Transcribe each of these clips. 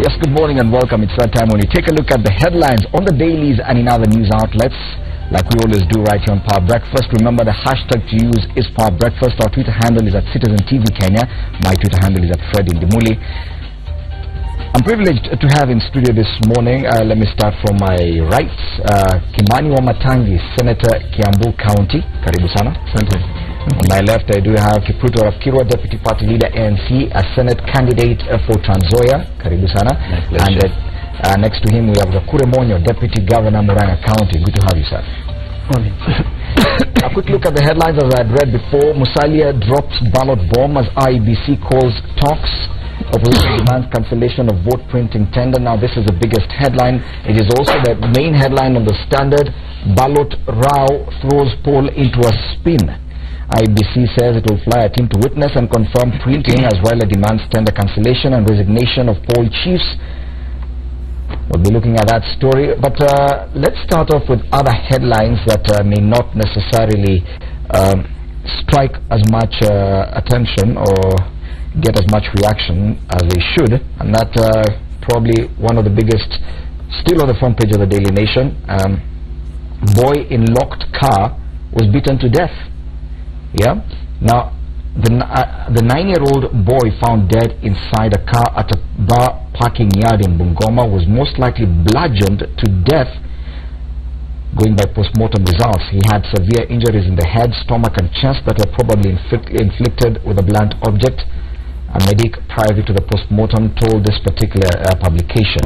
Yes, good morning and welcome. It's that time when we take a look at the headlines on the dailies and in other news outlets, like we always do right here on Power Breakfast. Remember, the hashtag to use is Power Breakfast. Our Twitter handle is at Citizen TV Kenya. My Twitter handle is at Fred Indimuli. I'm privileged to have in studio this morning, let me start from my right, Kimani Wamatangi, Senator, Kiambu County. Karibu sana. On my left, I do have Kipruto Rapkirwa, Deputy Party Leader, ANC, a Senate candidate for Trans Nzoia. Karibu sana. And next to him, we have Gakure Monyo, Deputy Governor, Murang'a County. Good to have you, sir. Morning. A quick look at the headlines as I had read before. Musalia drops ballot bomb as IEBC calls talks. Opposition demands cancellation of vote printing tender. Now, this is the biggest headline. It is also the main headline on the Standard. Ballot row throws poll into a spin. IEBC says it will fly a team to witness and confirm printing, as well as demands tender cancellation and resignation of poll chiefs. We'll be looking at that story. But let's start off with other headlines that may not necessarily strike as much attention or get as much reaction as they should. And that probably one of the biggest, still on the front page of the Daily Nation. Boy in locked car was beaten to death. Yeah. Now, the 9-year-old boy found dead inside a car at a bar parking yard in Bungoma was most likely bludgeoned to death. Going by post-mortem results, he had severe injuries in the head, stomach and chest that were probably inflicted with a blunt object. A medic privy to the post-mortem told this particular publication.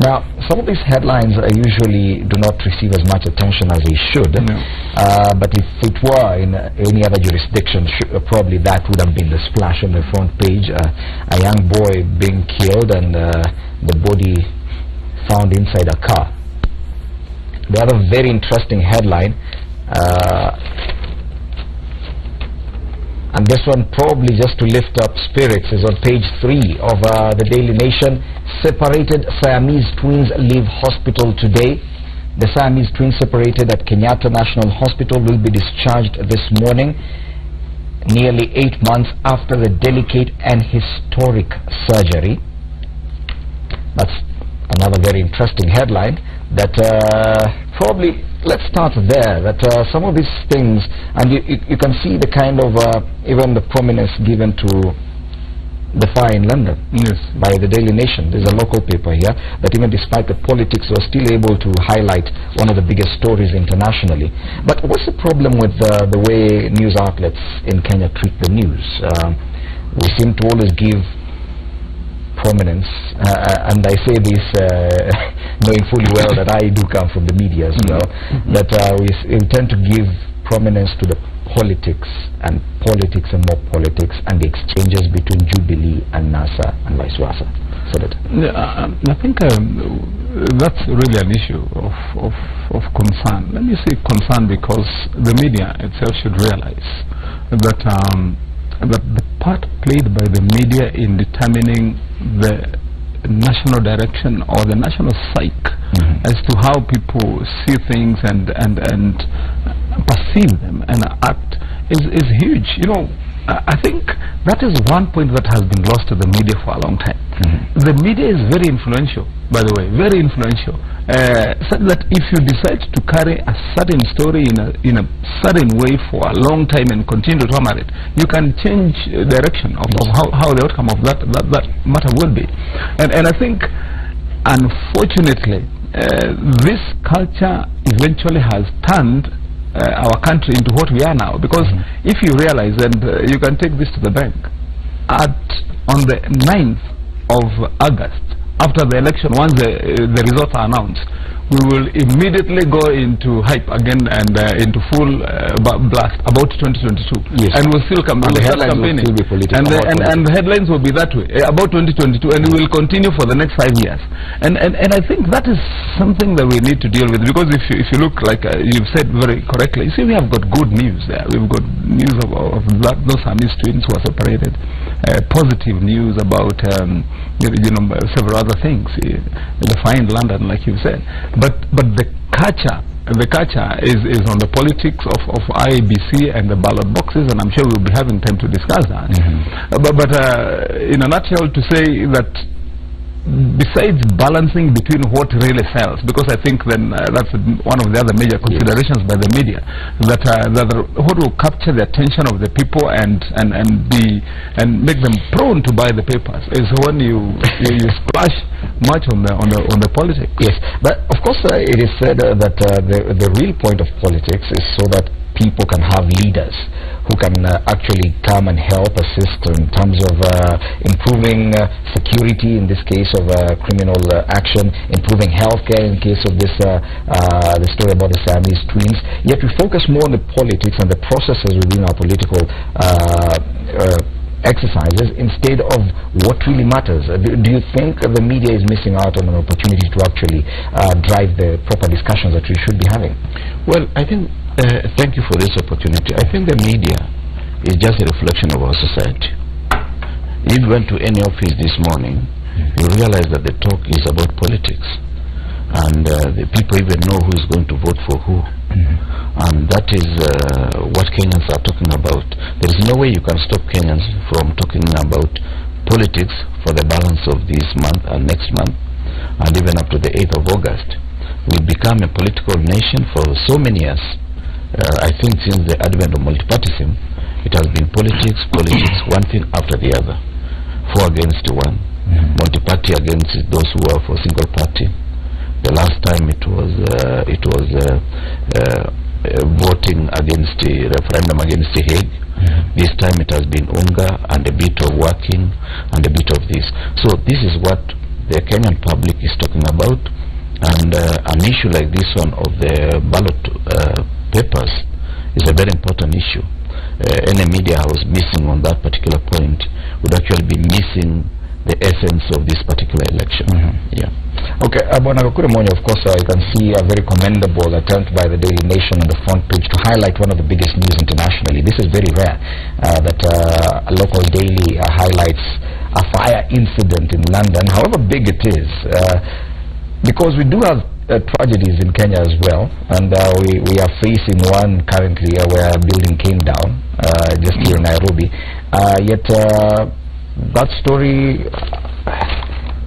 Now, some of these headlines usually do not receive as much attention as they should. No. But if it were in any other jurisdiction, probably that would have been the splash on the front page. A young boy being killed and the body found inside a car. The other very interesting headline, and this one probably just to lift up spirits, is on page 3 of the Daily Nation. Separated Siamese twins leave hospital today. The Siamese twins separated at Kenyatta National Hospital will be discharged this morning, nearly 8 months after the delicate and historic surgery. That's another very interesting headline that probably, let's start there, that some of these things, and you can see the kind of even the prominence given to the fire in London. Yes. By the Daily Nation. There's a local paper here that even despite the politics was still able to highlight one of the biggest stories internationally. But what's the problem with the way news outlets in Kenya treat the news? We seem to always give prominence, and I say this knowing fully well that I do come from the media as well, that we tend to give prominence to the politics and more politics and the exchanges between Jubilee and NASA and vice versa. So that I think that's really an issue of concern. Let me say concern because the media itself should realize that that the part played by the media in determining the national direction or the national psyche as to how people see things and perceive them and act is huge. You know, I think that is one point that has been lost to the media for a long time. The media is very influential, by the way, very influential. So that if you decide to carry a certain story in a certain way for a long time and continue to hammer it, you can change direction of how the outcome of that matter will be. And I think, unfortunately, this culture eventually has turned our country into what we are now. Because if you realize, and you can take this to the bank, on the 9th of August, after the election, once the results are announced, we will immediately go into hype again and into full blast about 2022. Yes. And we'll still come. And the headlines will still be political. And the headlines will be that way about 2022, and we will continue for the next 5 years. And I think that is something that we need to deal with, because if you look, like you've said very correctly, you see, we have got good news there. We've got news of those Siamese twins who are separated. Positive news about several other things. The fire in London, like you said. But the catcher is on the politics of IEBC and the ballot boxes, and I'm sure we'll be having time to discuss that. But in a nutshell, to say that besides balancing between what really sells, because I think then that's one of the other major considerations by the media, that what will capture the attention of the people and make them prone to buy the papers is when you splash much on the politics. Yes, but of course it is said that the real point of politics is so that people can have leaders who can actually come and help assist in terms of improving security in this case of criminal action, improving healthcare in case of this the story about the Siamese twins. Yet we focus more on the politics and the processes within our political exercises instead of what really matters. Do you think the media is missing out on an opportunity to actually drive the proper discussions that we should be having? Well, I think thank you for this opportunity. I think the media is just a reflection of our society. If you went to any office this morning, you realize that the talk is about politics, and the people even know who is going to vote for who. And that is what Kenyans are talking about. There is no way you can stop Kenyans from talking about politics for the balance of this month and next month, and even up to the 8th of August. We've become a political nation for so many years. I think since the advent of multipartyism, it has been politics, one thing after the other. 4 against 1. Multi-party against those who are for single party. The last time it was voting against the referendum against the Hague. This time it has been UNGA and a bit of working and a bit of this. So this is what the Kenyan public is talking about, and an issue like this one of the ballot papers is a very important issue. Any media house missing on that particular point would actually be missing the essence of this particular election. Yeah. Okay, Abwanagakure Monyo, of course, you can see a very commendable attempt by the Daily Nation on the front page to highlight one of the biggest news internationally. This is very rare that a local daily highlights a fire incident in London, however big it is, because we do have tragedies in Kenya as well, and we are facing one currently where a building came down just here in Nairobi. Yet that story,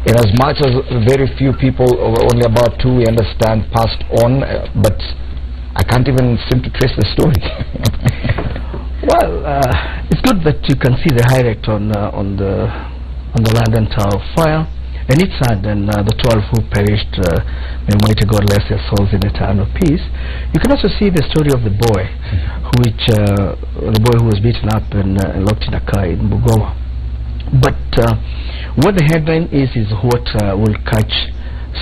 in as much as very few people, only about 2 we understand, passed on, but I can't even seem to trace the story. Well, it's good that you can see the highlight on the London Tower fire. And it's sad, and the 12 who perished, may Almighty God rest their souls in eternal peace. You can also see the story of the boy, the boy who was beaten up and locked in a car in Bungoma. But what the headline is what will catch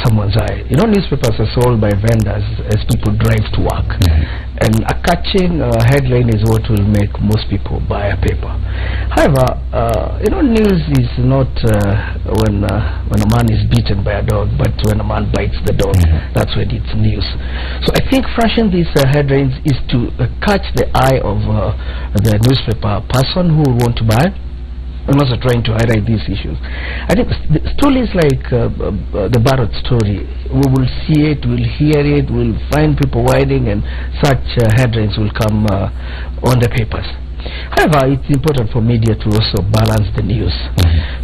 someone's eye. You know, newspapers are sold by vendors as people drive to work. And a catching headline is what will make most people buy a paper. However, you know, news is not when a man is beaten by a dog, but when a man bites the dog. That's when it's news. So I think flashing these headlines is to catch the eye of the newspaper person who will want to buy, and also trying to highlight these issues. I think stories like the Barrett story, we will see it, we'll hear it, we'll find people whining, and such headlines will come on the papers. However, it's important for media to also balance the news,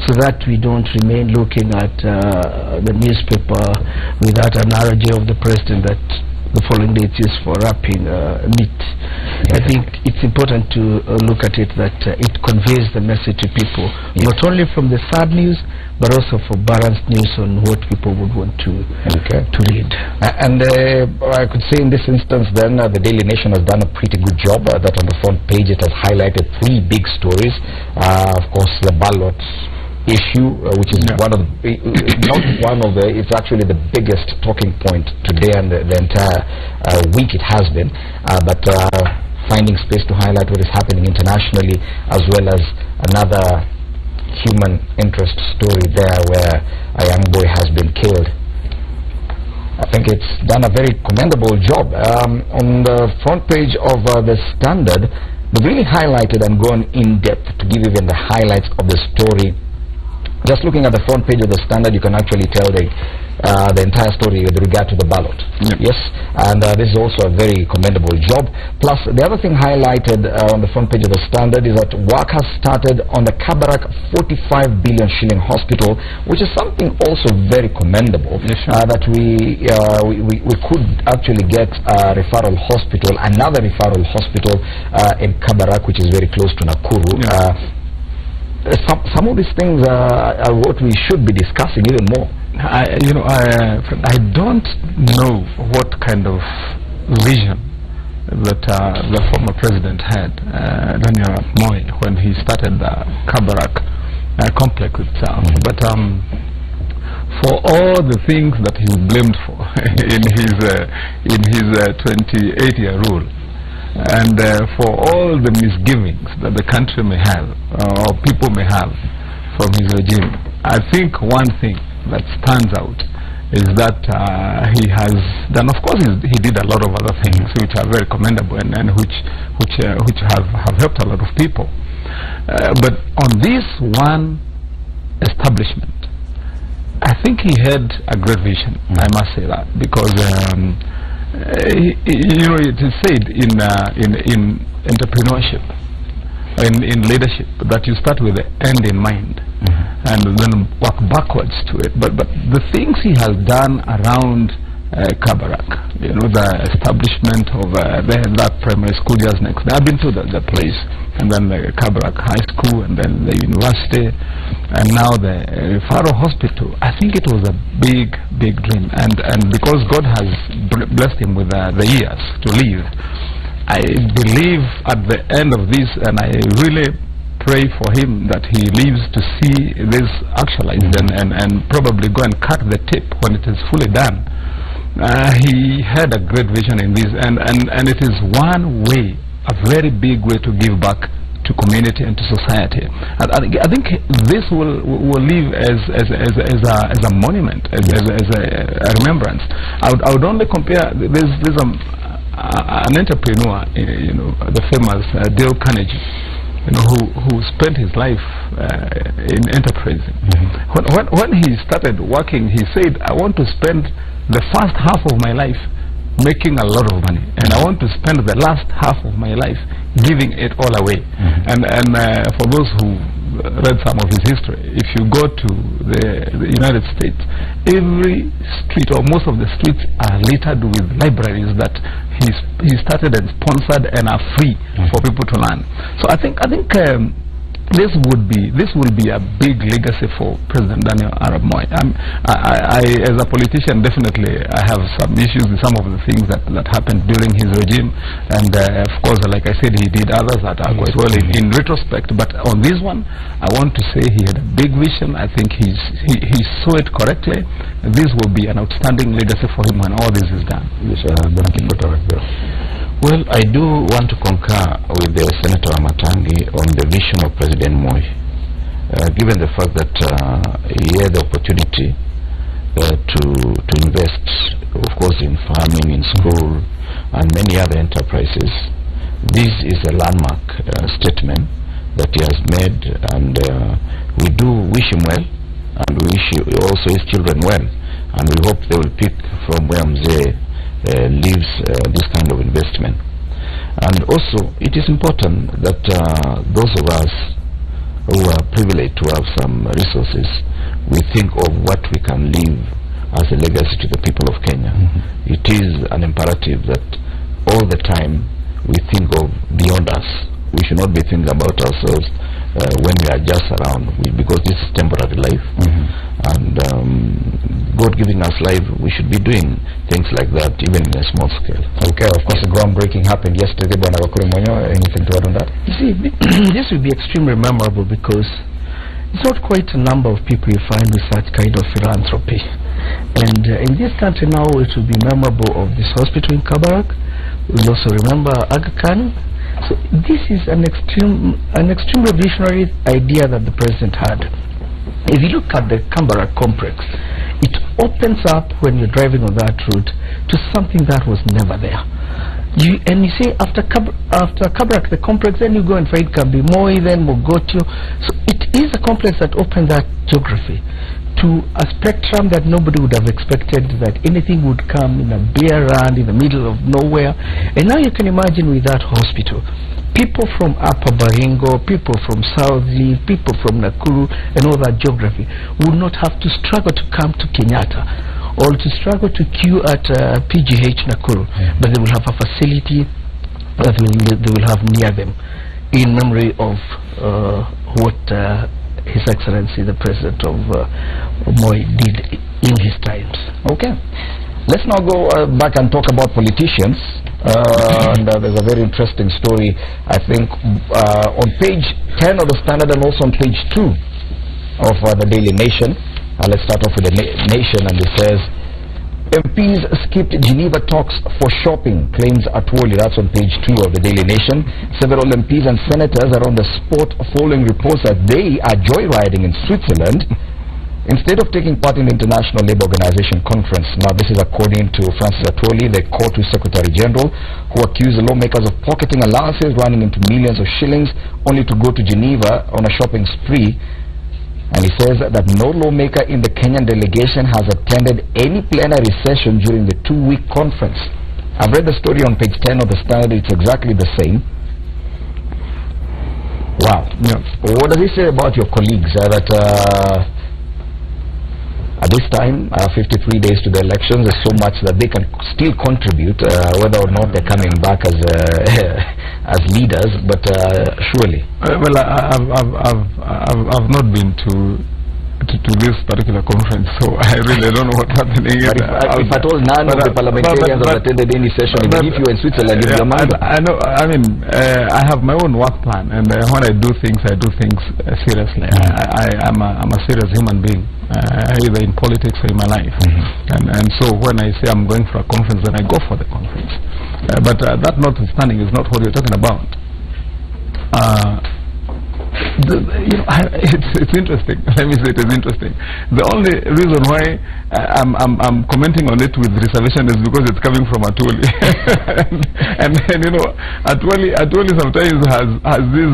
so that we don't remain looking at the newspaper without an analogy of the president that the following day it's used for wrapping meat. I think it's important to look at it that it conveys the message to people, not only from the sad news, but also for balanced news on what people would want to read. And I could say in this instance then the Daily Nation has done a pretty good job that on the front page it has highlighted 3 big stories. Of course, the ballots issue, which is one of the, not one of the, it's actually the biggest talking point today and the entire week it has been, but finding space to highlight what is happening internationally, as well as another human interest story there where a young boy has been killed. I think it's done a very commendable job. On the front page of the Standard, they've really highlighted and gone in depth to give even the highlights of the story. Just looking at the front page of the Standard, you can actually tell they the entire story with regard to the ballot. Yes, and this is also a very commendable job. Plus, the other thing highlighted on the front page of the Standard is that work has started on the Kabarak 45 billion shilling hospital, which is something also very commendable. That we could actually get a referral hospital, another referral hospital in Kabarak, which is very close to Nakuru. Some of these things are what we should be discussing even more. I don't know what kind of vision that the former president had, Daniel Moi, when he started the Kabarak complex itself. But for all the things that he's blamed for in his 28-year rule, and for all the misgivings that the country may have, or people may have from his regime, I think one thing that stands out is that he has done, of course he did a lot of other things which are very commendable and which have helped a lot of people. But on this one establishment, I think he had a great vision, I must say that, because it is said in entrepreneurship, in leadership, that you start with the end in mind and then work backwards to it. But the things he has done around Kabarak, the establishment of that primary school just next. I've been to the place, and then the Kabarak High School, and then the university, and now the referral hospital. I think it was a big dream, and because God has blessed him with the years to live, I believe at the end of this, and I really pray for him that he lives to see this actualized and probably go and cut the tip when it is fully done. He had a great vision in this, and it is one way, a very big way to give back to community and to society. I think this will live as a monument, as a remembrance. I would only compare. There's an entrepreneur, the famous Dale Carnegie, who spent his life in enterprising. When he started working, he said, "I want to spend the first half of my life making a lot of money, and I want to spend the last half of my life giving it all away." And for those who read some of his history, if you go to the United States, every street or most of the streets are littered with libraries that he started and sponsored and are free for people to learn. So I think this will be a big legacy for President Daniel Arap Moi. I as a politician, definitely I have some issues with some of the things that happened during his regime, and of course, like I said, he did others that are quite well in retrospect. But on this one, I want to say he had a big vision. I think he saw it correctly. This will be an outstanding legacy for him when all this is done. Well, I do want to concur with the Senator Amatangi on the vision of President Moi, given the fact that he had the opportunity to invest, of course, in farming, in school, and many other enterprises. This is a landmark statement that he has made, and we do wish him well, and we wish also his children well, and we hope they will pick from where Mzee leaves this kind of investment. And also, it is important that those of us who are privileged to have some resources, we think of what we can leave as a legacy to the people of Kenya. It is an imperative that all the time we think of beyond us. We should not be thinking about ourselves when we are just around, because this is temporary life. And God giving us life, we should be doing things like that, even in a small scale. Okay, of course, the groundbreaking happened yesterday. Anything to add on that? You see, this will be extremely memorable because it's not quite a number of people you find with such kind of philanthropy. And in this country now, it will be memorable of this hospital in Kabarak. We'll also remember Aga Khan. So this is an extremely visionary idea that the president had. If you look at the Kabarak complex, it opens up when you're driving on that route to something that was never there. And you see, after Kabarak, the complex, then you go and find Kambi Moi, then Mogotio. So it is a complex that opened that geography to to a spectrum that nobody would have expected, that anything would come in a bare land in the middle of nowhere. And now you can imagine with that hospital, people from Upper Baringo, people from Southie, people from Nakuru and all that geography would not have to struggle to come to Kenyatta or to struggle to queue at PGH Nakuru, but they will have a facility that they will have near them in memory of what His Excellency the President of Moi did in his times. Okay. Let's now go back and talk about politicians. And there's a very interesting story, I think, on page 10 of the Standard and also on page 2 of the Daily Nation. Let's start off with the Nation, and it says, MPs skipped Geneva talks for shopping, claims Atwoli. That's on page 2 of the Daily Nation. Several MPs and senators are on the spot following reports that they are joyriding in Switzerland instead of taking part in the International Labour Organization conference. Now, this is according to Francis Atwoli, the COTU Secretary General, who accused the lawmakers of pocketing allowances running into millions of shillings only to go to Geneva on a shopping spree. And he says that no lawmaker in the Kenyan delegation has attended any plenary session during the 2-week conference. I've read the story on page 10 of the Standard. It's exactly the same. Wow. Yeah. What does he say about your colleagues? That at this time, 53 days to the elections, there's so much that they can still contribute, whether or not they're coming back as as leaders. But surely, well, I've not been to this particular conference, so I really don't know what's happening. But if at all none of the parliamentarians have attended any session, even if you were in Switzerland, if you're among them. I know. I mean, I have my own work plan, and when I do things seriously. I'm a serious human being, either in politics or in my life. And so when I say I'm going for a conference, then I go for the conference. But that notwithstanding is not what you're talking about. It's interesting. Let me say it is interesting. The only reason why I'm commenting on it with reservation is because it's coming from Atwoli. and you know, Atwoli sometimes has this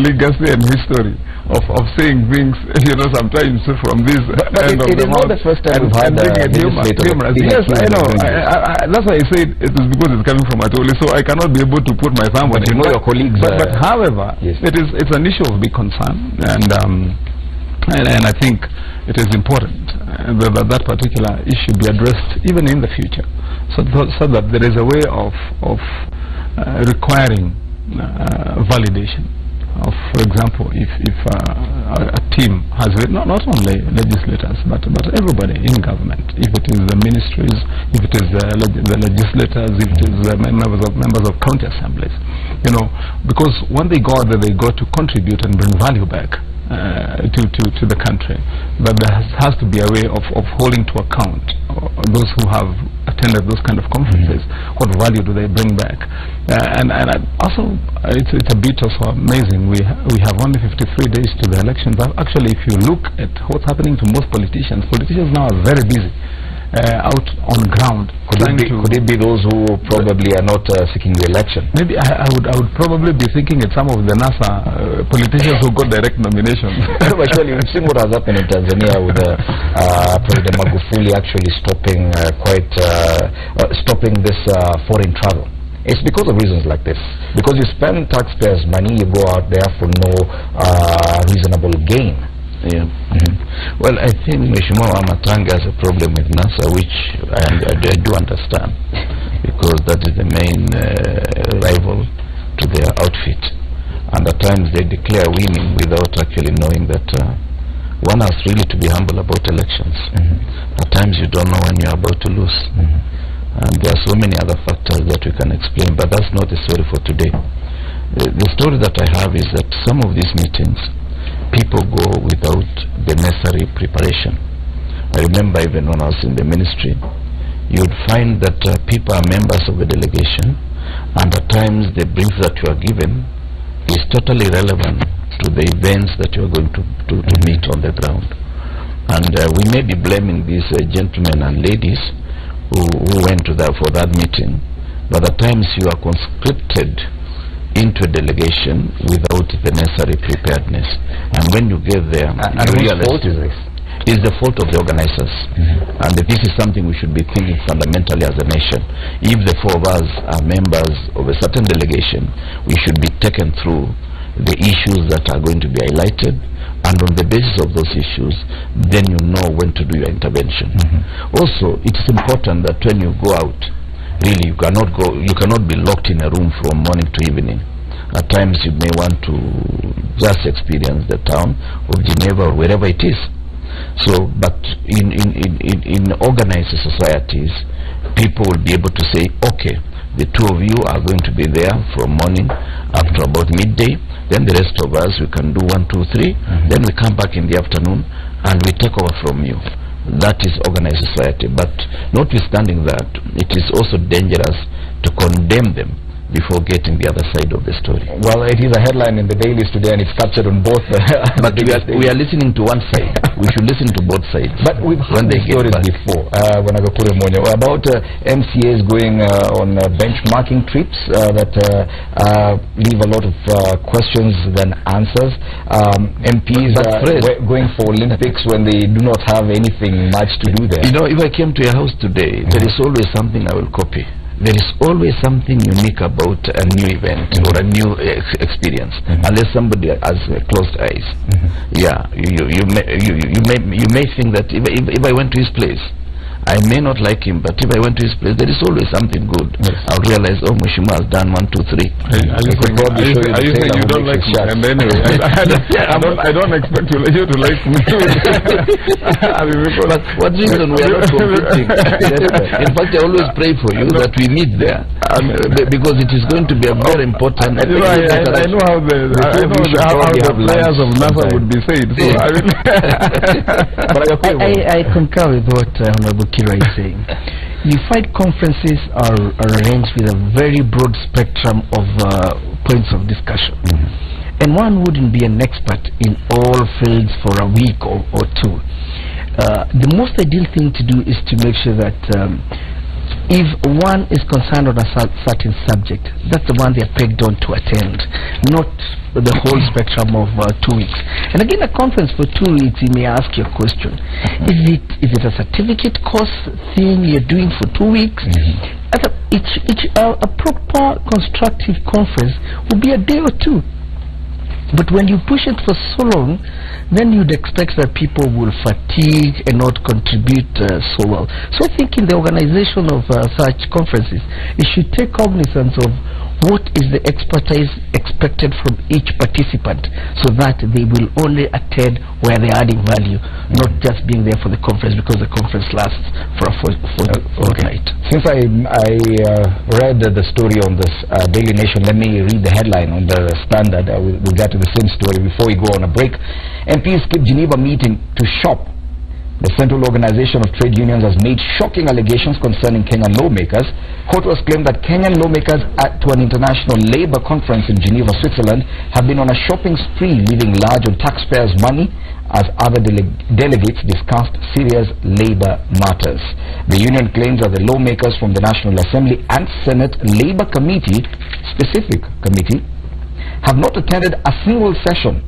legacy and history of saying things, you know, sometimes from this end of the mouth. It is not the first time we've had Yes, I know. That's why I say it is because it's coming from Atwoli, so I cannot be able to put my thumb on it. You know your colleagues. But however, yes, it's an issue of big concern, and I think it is important that particular issue be addressed even in the future, so that there is a way of requiring validation. For example, if a team has not only legislators but everybody in government, if it is the ministries, if it is the legislators, if it is the members of county assemblies, you know, because when they go out there, they go to contribute and bring value back to the country. But there has to be a way of holding to account those who have attended those kind of conferences. What value do they bring back? And also, it's a bit also amazing. We have only 53 days to the elections. Actually, if you look at what's happening to most politicians now are very busy out on ground. Could it be those who probably are not seeking re-election? Maybe I would probably be thinking it's some of the NASA politicians who got direct nominations. Actually, we've seen what has happened in Tanzania with President Magufuli actually stopping this foreign travel. It's because of reasons like this. Because you spend taxpayers' money, you go out there for no reasonable gain. Yeah. Well, I think Mheshimiwa Amatanga has a problem with NASA, which I do understand, because that is the main rival to their outfit. And at times they declare winning without actually knowing that one has really to be humble about elections. At times you don't know when you're about to lose. And there are so many other factors that we can explain, but that's not the story for today. The story that I have is that some of these meetings, people go without the necessary preparation. I remember even when I was in the ministry, you'd find that people are members of the delegation, and at times the brief that you are given is totally relevant to the events that you are going to meet on the ground. And we may be blaming these gentlemen and ladies who went to for that meeting, but at times you are conscripted into a delegation without the necessary preparedness, and when you get there, and whose fault is this? is the fault of the organizers. And this is something we should be thinking fundamentally as a nation. If the four of us are members of a certain delegation, we should be taken through the issues that are going to be highlighted, and on the basis of those issues, then you know when to do your intervention. Also, it is important that when you go out, really you cannot be locked in a room from morning to evening. At times you may want to just experience the town of Geneva or wherever it is. So, but in organized societies, people will be able to say, okay, the two of you are going to be there from morning up to about midday. Then the rest of us, we can do 1, 2, 3. Then we come back in the afternoon and we take over from you. That is organized society. But notwithstanding that, it is also dangerous to condemn them before getting the other side of the story. Well, it is a headline in the dailies today, and it's captured on both. But we are listening to one side. We should listen to both sides. But we've heard the stories before. About MCAs going on benchmarking trips that leave a lot of questions than answers. MPs going for Olympics when they do not have anything much to do there. You know, if I came to your house today, there is always something I will copy. There is always something unique about a new event or a new experience, unless somebody has closed eyes. Yeah, you may think that if I went to his place, I may not like him, but if I went to his place, there is always something good. I'll realize, oh, Mushima has done 1, 2, 3. Are you saying you don't like me? And anyway, I don't expect you to like me. But what reason we are not competing? In fact, I always pray for you that we meet there, because it is going to be a very important. I know how the players of NASA would be said. So I concur with what Honorable Kira is saying. Unified conferences are arranged with a very broad spectrum of points of discussion. And one wouldn't be an expert in all fields for a week or two. The most ideal thing to do is to make sure that if one is concerned on a certain subject, that's the one they are pegged on to attend, not the whole spectrum of 2 weeks. And again, a conference for 2 weeks, you may ask your question, is it a certificate course thing you're doing for 2 weeks? A proper constructive conference will be a day or two. But when you push it for so long, then you'd expect that people will fatigue and not contribute so well. So I think in the organization of such conferences, you should take cognizance of what is the expertise expected from each participant, so that they will only attend where they're adding value, not just being there for the conference because the conference lasts for a fortnight. Since I read the story on this Daily Nation, let me read the headline on the Standard. We'll get to the same story before we go on a break. MPs skip Geneva meeting to shop. The Central Organization of Trade Unions has made shocking allegations concerning Kenyan lawmakers. Court has claimed that Kenyan lawmakers to an international labor conference in Geneva, Switzerland, have been on a shopping spree, leaving large on taxpayers' money as other delegates discussed serious labor matters. The union claims that the lawmakers from the National Assembly and Senate Labor Committee, specific committee, have not attended a single session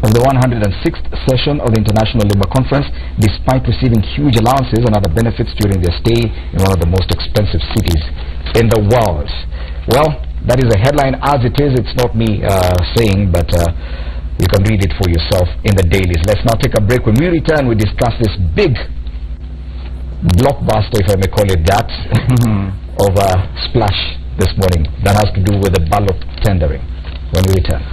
of the 106th session of the International Labour Conference, despite receiving huge allowances and other benefits during their stay in one of the most expensive cities in the world. Well, that is a headline as it is. It's not me saying, but you can read it for yourself in the dailies. Let's now take a break. When we return, we discuss this big blockbuster, if I may call it that, of a splash this morning that has to do with the ballot tendering. When we return.